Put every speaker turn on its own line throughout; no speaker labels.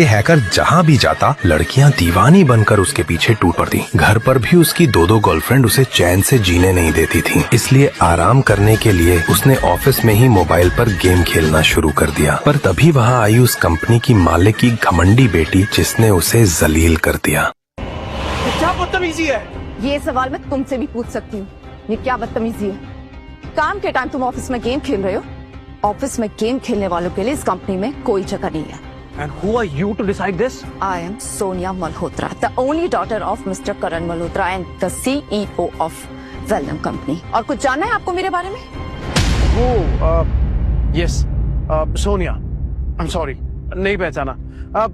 Hacker जहाँ भी जाता लड़कियाँ दीवानी बनकर उसके पीछे टूट पड़ती। घर पर भी उसकी दो गर्लफ्रेंड उसे चैन से जीने नहीं देती थी। इसलिए आराम करने के लिए उसने ऑफिस में ही मोबाइल पर गेम खेलना शुरू कर दिया। पर तभी वहाँ आई उस कंपनी की मालिक की घमंडी बेटी, जिसने उसे जलील कर दिया।
क्या बदतमीजी है?
ये सवाल मैं तुमसे भी पूछ सकती हूँ, ये क्या बदतमीजी है? काम के टाइम तुम ऑफिस में गेम खेल रहे हो। ऑफिस में गेम खेलने वालों के लिए इस कंपनी में कोई जगह नहीं है।
And who are you to decide this?
I am Sonia Malhotra, the only daughter of Mr. Karan Malhotra and the CEO of Vellum Company. और कुछ जानना है आपको मेरे बारे में?
Yes, सोनिया। I'm sorry, नहीं पहचाना।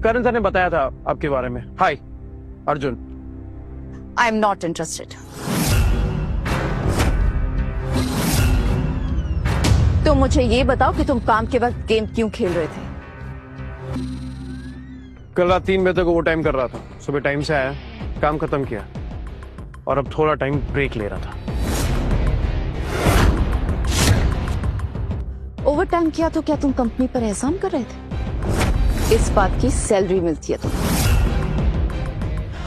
करण सर ने बताया था आपके बारे में। Hi, Arjun.
I am not interested. तो मुझे ये बताओ कि तुम काम के वक्त गेम क्यों खेल रहे थे?
कल रात 3 बजे तक ओवर टाइम कर रहा था। सुबह टाइम से आया, काम खत्म किया और अब थोड़ा टाइम ब्रेक ले रहा था।
ओवर टाइम किया तो क्या तुम कंपनी पर एहसान कर रहे थे? इस बात की सैलरी मिलती है तुम्हें।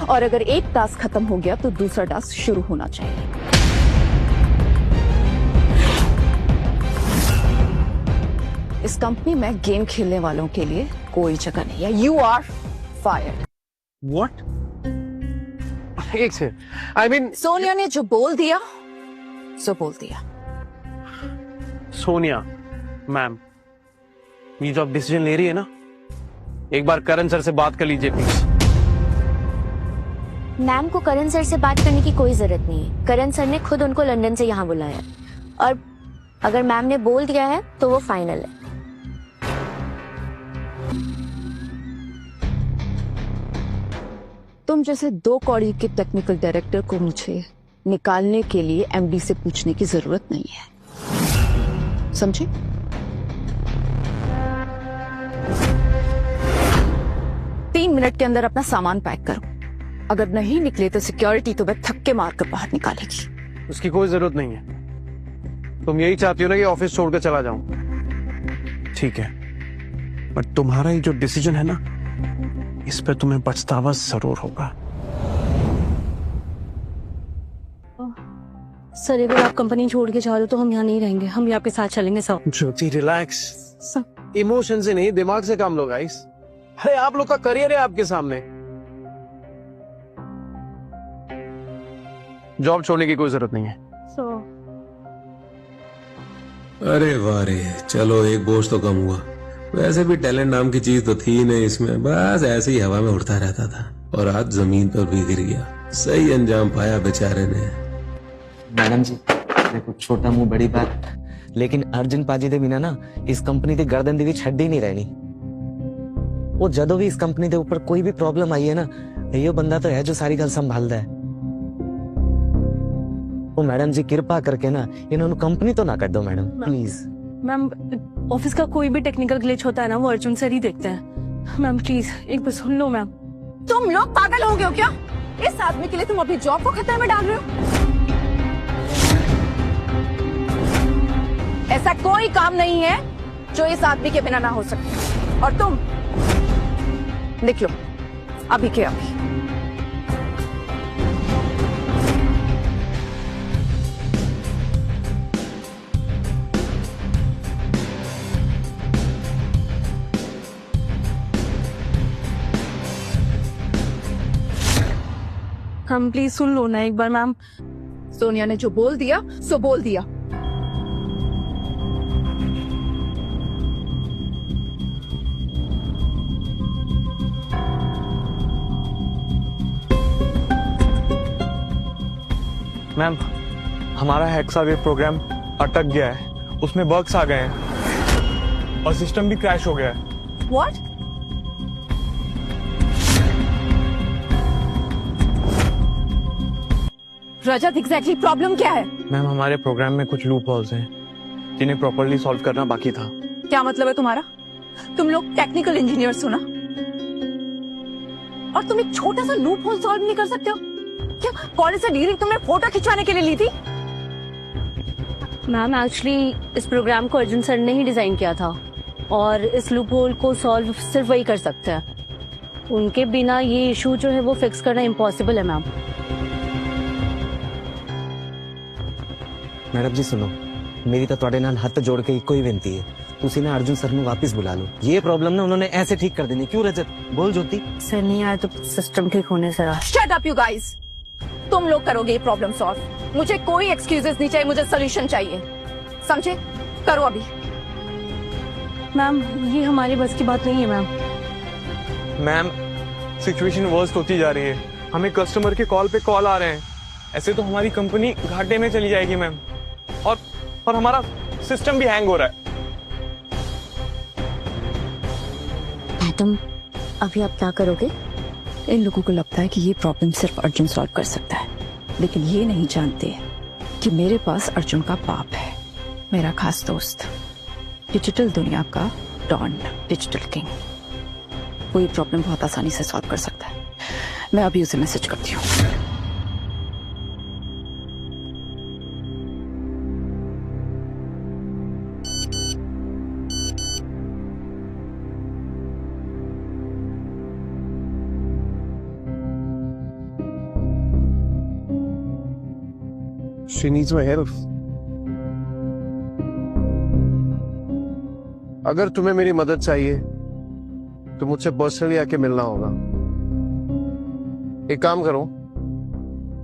और अगर एक टास्क खत्म हो गया तो दूसरा टास्क शुरू होना चाहिए। इस कंपनी में गेम खेलने वालों के लिए कोई जगह नहीं है। You are fired.
What? एक से I mean,
सोनिया ने जो बोल दिया सो बोल दिया।
सोनिया मैम, ये जो आप डिसीजन ले रही है ना, एक बार करण सर से बात कर लीजिए प्लीज।
मैम को करण सर से बात करने की कोई जरूरत नहीं है। करण सर ने खुद उनको लंदन से यहाँ बुलाया और अगर मैम ने बोल दिया है तो वो फाइनल है।
तुम जैसे 2 कौड़ी के टेक्निकल डायरेक्टर को मुझे निकालने के लिए एमडी से पूछने की जरूरत नहीं है, समझे? तीन मिनट के अंदर अपना सामान पैक करो। अगर नहीं निकले तो सिक्योरिटी तुम्हें थक्के मारकर बाहर निकालेगी।
उसकी कोई जरूरत नहीं है। तुम यही चाहती हो ना कि ऑफिस छोड़कर चला जाऊं? ठीक है, पर तुम्हारा ये जो डिसीजन है ना, इस पे तुम्हें पछतावा जरूर होगा।
सर अगर आप कंपनी छोड़ के जा रहे हो तो हम यहाँ नहीं रहेंगे, हम भी आपके साथ चलेंगे सर।
ज्योति रिलैक्स, इमोशन से नहीं दिमाग से काम लो गाइस। अरे आप लोग का करियर है आपके सामने, जॉब छोड़ने की कोई जरूरत नहीं है।
अरे वाह रे, चलो एक बोझ तो कम हुआ। वैसे भी टैलेंट नाम की चीज तो थी ही नहीं इसमें, बस ऐसे ही हवा में उड़ता रहता था और आज जमीन पर भी गिर गया। सही अंजाम पाया बेचारे ने।
मैडम जी देखो, छोटा मुंह बड़ी बात, लेकिन अर्जुन पाजी दे बिना ना इस कंपनी की गर्दन दी छड्डी नहीं रहनी। वो जदों भी इस कंपनी के ऊपर कोई भी प्रॉब्लम आई है ना, ये बंदा तो है जो सारी गल संभालता है। वो मैडम जी कृपा करके ना इन्होंने कंपनी तो ना कर दो मैडम, प्लीज।
मैम ऑफिस का कोई भी टेक्निकल ग्लिच होता है ना, वो अर्जुन सर ही देखते हैं। मैम प्लीज एक बार सुन लो। मैम
तुम लोग पागल हो गए हो क्या? इस आदमी के लिए तुम अपनी जॉब को खतरे में डाल रहे हो? ऐसा कोई काम नहीं है जो इस आदमी के बिना ना हो सके। और तुम निकलो अभी के अभी।
हम प्लीज सुन लो ना एक बार। मैम
सोनिया ने जो बोल दिया सो बोल दिया।
मैम हमारा हेक्सावेव प्रोग्राम अटक गया है, उसमें बग्स आ गए हैं और सिस्टम भी क्रैश हो गया है।
What? रजत एग्जैक्टली प्रॉब्लम क्या है?
मैम हमारे प्रोग्राम में कुछ लूप होल्स हैं जिन्हें प्रॉपर्ली सॉल्व करना बाकी था।
क्या मतलब है तुम्हारा? तुम लोग टेक्निकल इंजीनियर्स हो ना, और तुम एक छोटा सा लूप होल सॉल्व नहीं कर सकते हो? क्या कॉलेज से डिग्री तुमने फोटो खिंचवाने के लिए ली थी?
मैम एक्चुअली इस प्रोग्राम को अर्जुन सर ने ही डिजाइन किया था और इस लूप होल को सॉल्व सिर्फ वही कर सकते हैं। उनके बिना ये इशू जो है वो फिक्स करना इम्पॉसिबल है मैम।
मैडम जी सुनो, मेरी तो ਤੁਹਾਡੇ ਨਾਲ ਹੱਥ ਜੋੜ ਕੇ ਇੱਕੋ ਹੀ ਬੇਨਤੀ ਹੈ, ਤੁਸੀਂ ਨਾ अर्जुन सर ਨੂੰ वापस बुला लो। ये प्रॉब्लम ना उन्होंने ऐसे ठीक कर देनी। क्यों रजत? बोल ज्योति।
सर नहीं आया तो सिस्टम ठीक होने से रहा।
शट अप यू गाइस, तुम लोग करोगे ये प्रॉब्लम सॉल्व। मुझे कोई एक्सक्यूजेस नहीं चाहिए, मुझे सोल्यूशन चाहिए, समझे? करो अभी।
मैम ये हमारी बस की बात नहीं है मैम।
मैम सिचुएशन वर्स्ट होती जा रही है, हमें कस्टमर के कॉल पे कॉल आ रहे हैं। ऐसे तो हमारी कंपनी घाटे में चली जाएगी मैम, और हमारा सिस्टम भी हैंग हो रहा है।
मैडम अभी आप क्या करोगे? इन लोगों को लगता है कि ये प्रॉब्लम सिर्फ अर्जुन सॉल्व कर सकता है, लेकिन ये नहीं जानते कि मेरे पास अर्जुन का बाप है, मेरा खास दोस्त, डिजिटल दुनिया का डॉन, डिजिटल किंग। वो ये प्रॉब्लम बहुत आसानी से सॉल्व कर सकता है। मैं अभी उसे मैसेज करती हूँ।
She needs my help. अगर तुम्हें मेरी मदद चाहिए तो मुझसे पर्सनली आके मिलना होगा। एक काम करो,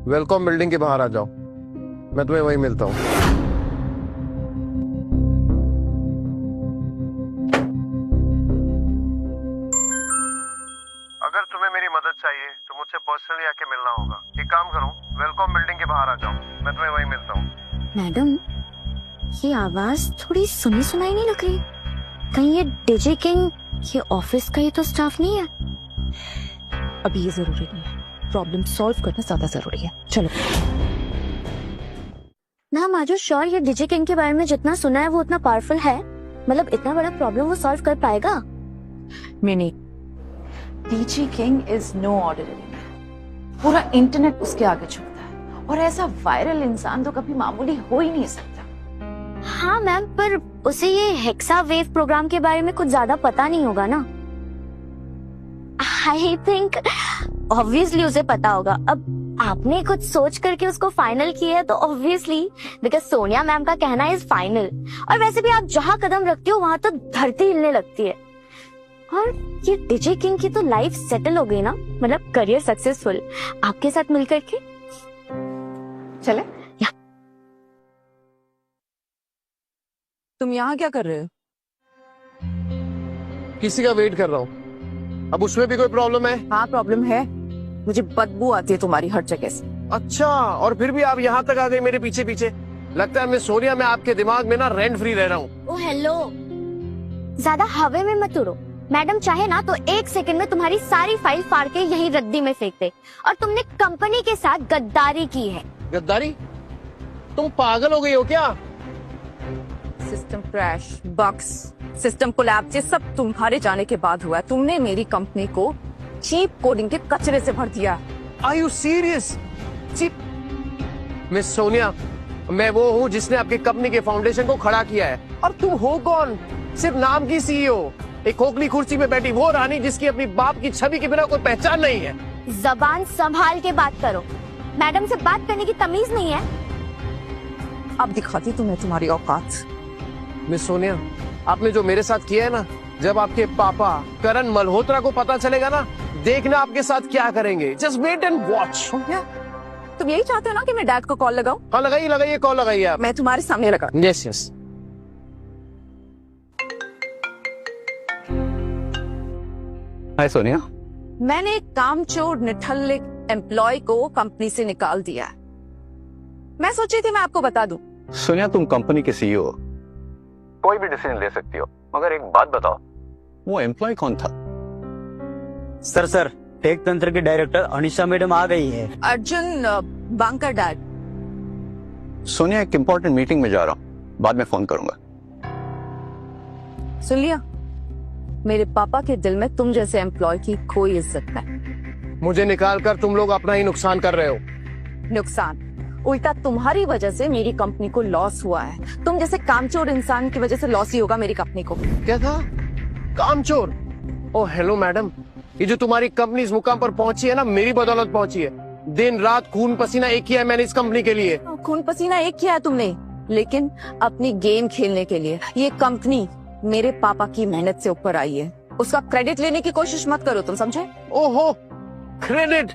वेलकॉम बिल्डिंग के बाहर आ जाओ, मैं तुम्हें वहीं मिलता हूँ। अगर तुम्हें मेरी मदद चाहिए तो मुझसे पर्सनली आके मिलना होगा। एक काम करो, वेलकॉम बिल्डिंग के बाहर आ जाओ, मैं तुम्हें वहीं मिलता हूँ।
मैडम ये आवाज थोड़ी सुनी सुनाई नहीं लग रही? कहीं ये डीजे किंग ये ऑफिस का ही तो स्टाफ नहीं है?
अभी ये जरूरी नहीं है, प्रॉब्लम सॉल्व करना ज्यादा जरूरी है। चलो
मैम आर यू श्योर ये डीजे किंग के बारे में जितना सुना है वो उतना पावरफुल है? मतलब इतना बड़ा प्रॉब्लम वो सॉल्व कर पाएगा?
Mini, DJ King is no ordinary man. पूरा इंटरनेट उसके आगे झुकता है, और ऐसा वायरल इंसान तो कभी मामूली हो ही नहीं सकता।
हाँ मैम, पर उसे ये हेक्सा वेव प्रोग्राम के बारे में कुछ ज्यादा पता नहीं होगा ना? आई थिंक ऑब्वियसली उसे पता होगा। अब आपने कुछ सोच करके उसको फाइनल किया है तो ऑब्वियसली, बिकॉज सोनिया मैम का कहना इज फाइनल। और वैसे भी आप जहाँ कदम रखते हो वहां तो धरती हिलने लगती है। और ये डीजे किंग की तो लाइफ सेटल हो गई ना, मतलब करियर सक्सेसफुल आपके साथ मिलकर के।
चले? तुम यहाँ क्या कर रहे हो?
किसी का वेट कर रहा हूँ। अब उसमें भी कोई प्रॉब्लम है?
हाँ प्रॉब्लम है, मुझे बदबू आती है तुम्हारी हर जगह से।
अच्छा, और फिर भी आप यहाँ तक आ गए मेरे पीछे पीछे। लगता है मिस सोनिया, मैं आपके दिमाग में ना रेंट फ्री रह रहा हूँ।
ओ हेलो, ज्यादा हवा में मत उड़ो। मैडम चाहे ना तो 1 सेकंड में तुम्हारी सारी फाइल फाड़ के यही रद्दी में फेंक दे। और तुमने कंपनी के साथ गद्दारी की है।
गद्दारी? तुम पागल हो गई हो क्या?
System crash, bugs, system collapse, ये सब तुम्हारे जाने के बाद हुआ है। तुमने मेरी कंपनी को चीप कोडिंग के कचरे से भर दिया।
Are you serious? Cheap? Miss Sonia, मैं वो हूँ जिसने आपकी कंपनी के फाउंडेशन को खड़ा किया है। और तुम हो कौन? सिर्फ नाम की सीईओ, एक खोखली कुर्सी में बैठी वो रानी जिसकी अपनी बाप की छवि के बिना कोई पहचान नहीं है।
जबान संभाल के बात करो, मैडम से बात करने की तमीज नहीं है।
अब दिखाती तुम्हें तुम्हारी औकात।
मिस सोनिया, आपने जो मेरे साथ किया है ना, जब आपके पापा करण मल्होत्रा को पता चलेगा ना, देखना आपके साथ क्या करेंगे। Just wait and watch.
तुम यही चाहते हो ना कि मैं डैड को कॉल लगाऊं?
हाँ लगाइए, कॉल लगाइए आप।
मैं तुम्हारे सामने लगा।
Yes yes.
हाय सोनिया।
मैंने एक कामचोर निठल्ले एम्प्लॉय को कंपनी से निकाल दिया है। मैं सोची थी मैं आपको बता दूं।
सोनिया, तुम कंपनी के सीईओ हो, कोई भी डिसीजन ले सकती हो, मगर एक बात बताओ, वो एम्प्लॉय कौन था?
सर टेक तंत्र के डायरेक्टर अनिशा मैडम आ गई है।
अर्जुन बांकर डैड।
सोनिया, एक इम्पोर्टेंट मीटिंग में जा रहा हूँ, बाद में फोन करूंगा।
सुन लिया, मेरे पापा के दिल में तुम जैसे एम्प्लॉय की कोई इज्जत नहीं।
मुझे निकाल कर तुम लोग अपना ही नुकसान कर रहे हो।
नुकसान? उल्टा तुम्हारी वजह से मेरी कंपनी को लॉस हुआ है। तुम जैसे कामचोर इंसान की वजह से लॉस ही होगा मेरी कंपनी को।
क्या था? कामचोर? ओह हेलो मैडम, ये जो तुम्हारी कंपनी इस मुकाम पर पहुंची है ना, मेरी बदौलत पहुंची है। दिन रात खून पसीना एक किया है मैंने इस कंपनी के लिए।
खून पसीना एक किया है तुमने, लेकिन अपनी गेम खेलने के लिए। ये कंपनी मेरे पापा की मेहनत से ऊपर आई है, उसका क्रेडिट लेने की कोशिश मत करो, तुम समझे?
ओहो, क्रेडिट?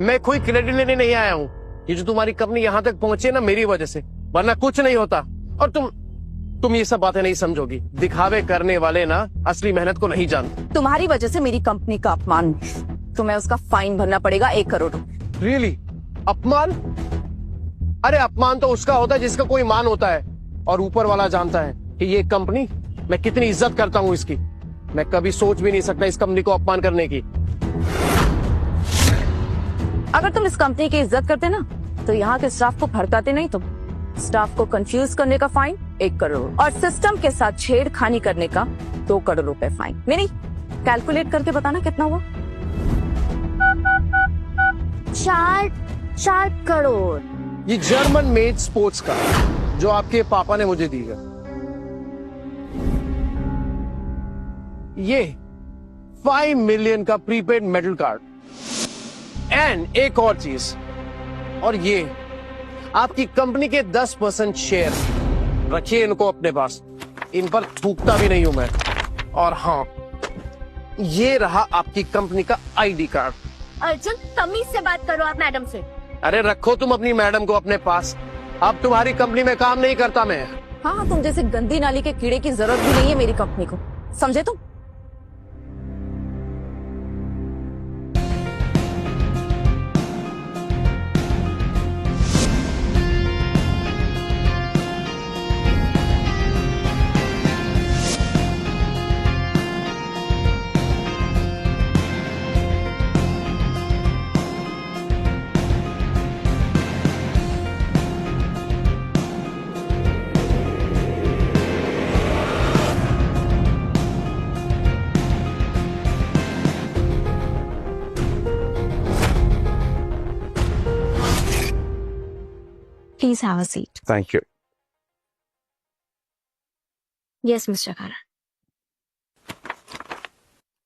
मैं कोई क्रेडिट लेने नहीं आया हूँ। ये जो तुम्हारी कंपनी यहाँ तक पहुंची है ना, मेरी वजह से, वरना कुछ नहीं होता। और तुम ये सब बातें नहीं समझोगी। दिखावे करने वाले ना असली मेहनत को नहीं जानते।
तुम्हारी वजह से मेरी कंपनी का अपमान, तुम्हें उसका फाइन भरना पड़ेगा 1 करोड़।
रियली? अपमान? अरे अपमान तो उसका होता है जिसका कोई मान होता है, और ऊपर वाला जानता है कि ये कंपनी मैं कितनी इज्जत करता हूँ इसकी। मैं कभी सोच भी नहीं सकता इस कंपनी को अपमान करने की।
अगर तुम इस कंपनी की इज्जत करते ना, तो यहाँ के स्टाफ को भड़काते नहीं। तुम स्टाफ को कंफ्यूज करने का फाइन 1 करोड़, और सिस्टम के साथ छेड़खानी करने का 2 करोड़ रुपए फाइन। मेरी कैलकुलेट करके बताना कितना हुआ?
4 करोड़।
ये जर्मन मेड स्पोर्ट्स कार जो आपके पापा ने मुझे दी है, ये 5 मिलियन का प्रीपेड मेटल कार्ड, एंड एक और चीज, और ये आपकी कंपनी के 10% शेयर। रखिए इनको अपने पास, इन पर थूकता भी नहीं हूं मैं। और हाँ, ये रहा आपकी कंपनी का आईडी कार्ड।
अर्जुन, तमीज से बात करो आप मैडम से।
अरे रखो तुम अपनी मैडम को अपने पास। अब तुम्हारी कंपनी में काम नहीं करता मैं।
हाँ, तुम जैसे गंदी नाली के कीड़े की जरूरत भी नहीं है मेरी कंपनी को, समझे तुम?
Please have a seat.
Thank you.
Yes, Mr. Karan.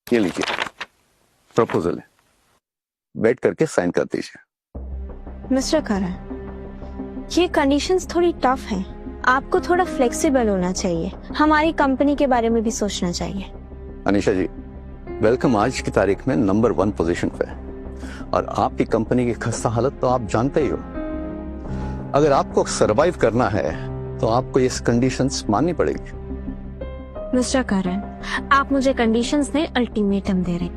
ये लीजिए, प्रपोजल है, बैठ करके साइन कर दीजिए।
मिस्टर करन, ये कंडीशंस थोड़ी टफ हैं। आपको थोड़ा फ्लेक्सिबल होना चाहिए, हमारी कंपनी के बारे में भी सोचना चाहिए।
अनीशा जी, वेलकम आज की तारीख में नंबर 1 पोजीशन पे है, और आपकी कंपनी की खस्ता हालत तो आप जानते ही हो। अगर आपको सरवाइव करना है तो आपको ये कंडीशंस माननी पड़ेगी।
मिस्टर करन, आप मुझे कंडीशंस नहीं, अल्टीमेटम दे रहे हैं।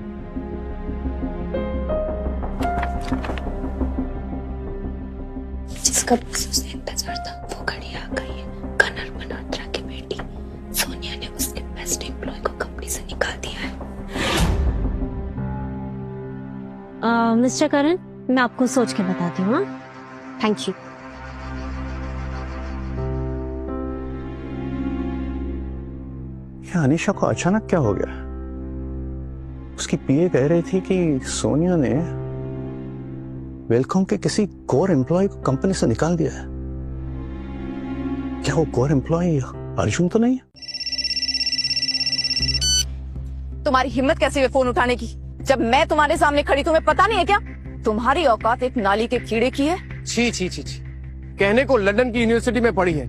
जिसका बस उसने इंतजार था वो घड़ी आ गई है। कनर मल्होत्रा की बेटी सोनिया ने उसके बेस्ट एम्प्लॉय को कंपनी से निकाल दिया है। मिस्टर करन, मैं आपको सोच के बताती हूँ। Thank you.
क्या अनीशा को अचानक क्या हो गया? उसकी पीए कह रही थी कि सोनिया ने वेलकॉम के किसी कोर एम्प्लॉय को कंपनी से निकाल दिया है। क्या वो कोर एम्प्लॉय अर्जुन तो नहीं है?
तुम्हारी हिम्मत कैसे हुई फोन उठाने की? जब मैं तुम्हारे सामने खड़ी, तुम्हें पता नहीं है क्या तुम्हारी औकात एक नाली के कीड़े की है?
छी छी छी छी, कहने को लंदन की यूनिवर्सिटी में पढ़ी है,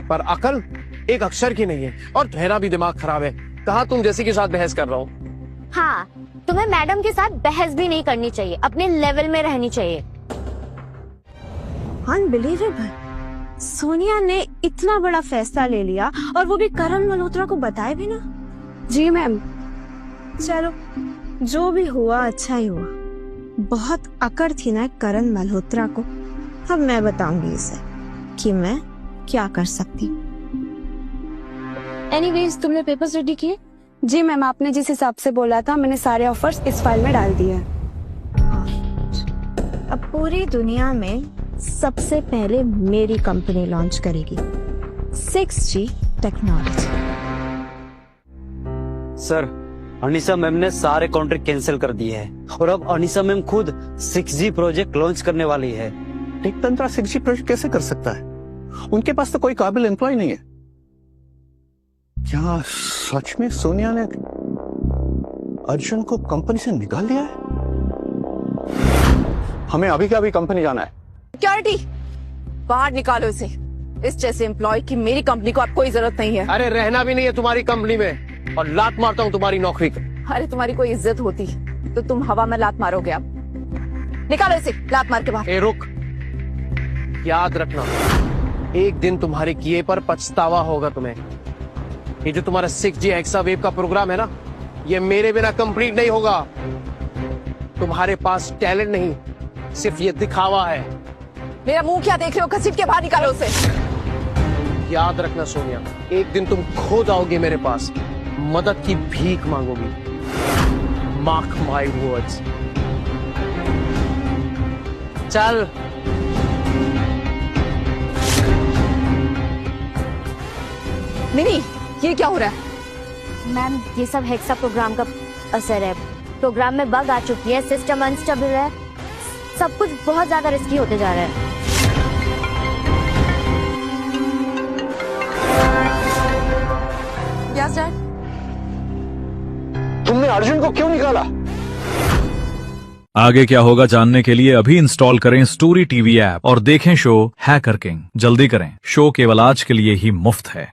पर अकल एक अक्षर की नहीं है, और तुम्हारा भी दिमाग खराब है। कहा तुम जैसे के साथ बहस कर रहा हूँ।
हाँ, तुम्हें मैडम के साथ बहस भी नहीं करनी चाहिए, अपने लेवल में रहनी चाहिए।
अनबिलीवेबल, सोनिया ने इतना बड़ा फैसला ले लिया और वो भी करण मल्होत्रा को बताए भी ना। जी मैम। चलो, जो भी हुआ अच्छा ही हुआ। बहुत अकड़ थी ना करण मल्होत्रा को। अब मैं बताऊंगी इसे कि मैं क्या कर सकती हूँ।
एनीवेज, तुमने पेपर्स रेडी किए? जी मैम, आपने जिस हिसाब से बोला था मैंने सारे ऑफर्स इस फाइल में डाल दिए हैं।
अब पूरी दुनिया में सबसे पहले मेरी कंपनी लॉन्च करेगी 6G technology.
Sir, Anisa ma'am ने सारे कॉन्ट्रैक्ट कैंसिल कर दिए हैं, और अब अनीसा मैम खुद 6G प्रोजेक्ट लॉन्च करने वाली है।
टेक तंत्रा 6G प्रोजेक्ट कैसे कर सकता है? उनके पास तो कोई काबिल एम्प्लॉय नहीं है। क्या सच में सोनिया ने अर्जुन को कंपनी से निकाल दिया है? हमें अभी के अभी कंपनी जाना है।
सिक्योरिटी, बाहर निकालो इसे। इस जैसे एम्प्लॉय की मेरी कंपनी को अब कोई जरूरत नहीं है।
अरे रहना भी नहीं है तुम्हारी कंपनी में, और लात मारता हूँ तुम्हारी नौकरी को।
अरे तुम्हारी कोई इज्जत होती तो तुम हवा में लात मारोगे। अब निकालो इसे, लात मार के बाहर।
ए रुक, याद रखना, एक दिन तुम्हारे किए पर पछतावा होगा तुम्हें। ये जो तुम्हारा 6G हेक्सावेव का प्रोग्राम है ना, ये मेरे बिना कंप्लीट नहीं होगा। तुम्हारे पास टैलेंट नहीं, सिर्फ ये दिखावा है।
मेरा मुंह क्या देख रहे हो? घसीट के बाहर निकालो उसे।
याद रखना सोनिया, एक दिन तुम खो जाओगे मेरे पास, मदद की भीख मांगोगी। Mark my words. चल।
नहीं, ये क्या हो रहा है?
मैम ये सब हेक्सा प्रोग्राम का असर है। प्रोग्राम में बग आ चुकी है, सिस्टम अनस्टेबल है, सब कुछ बहुत ज्यादा रिस्की होते जा रहा है।
Yes dad.
तुमने अर्जुन को क्यों निकाला?
आगे क्या होगा जानने के लिए अभी इंस्टॉल करें स्टोरी टीवी ऐप और देखें शो हैकर किंग। जल्दी करें, शो केवल आज के लिए ही मुफ्त है।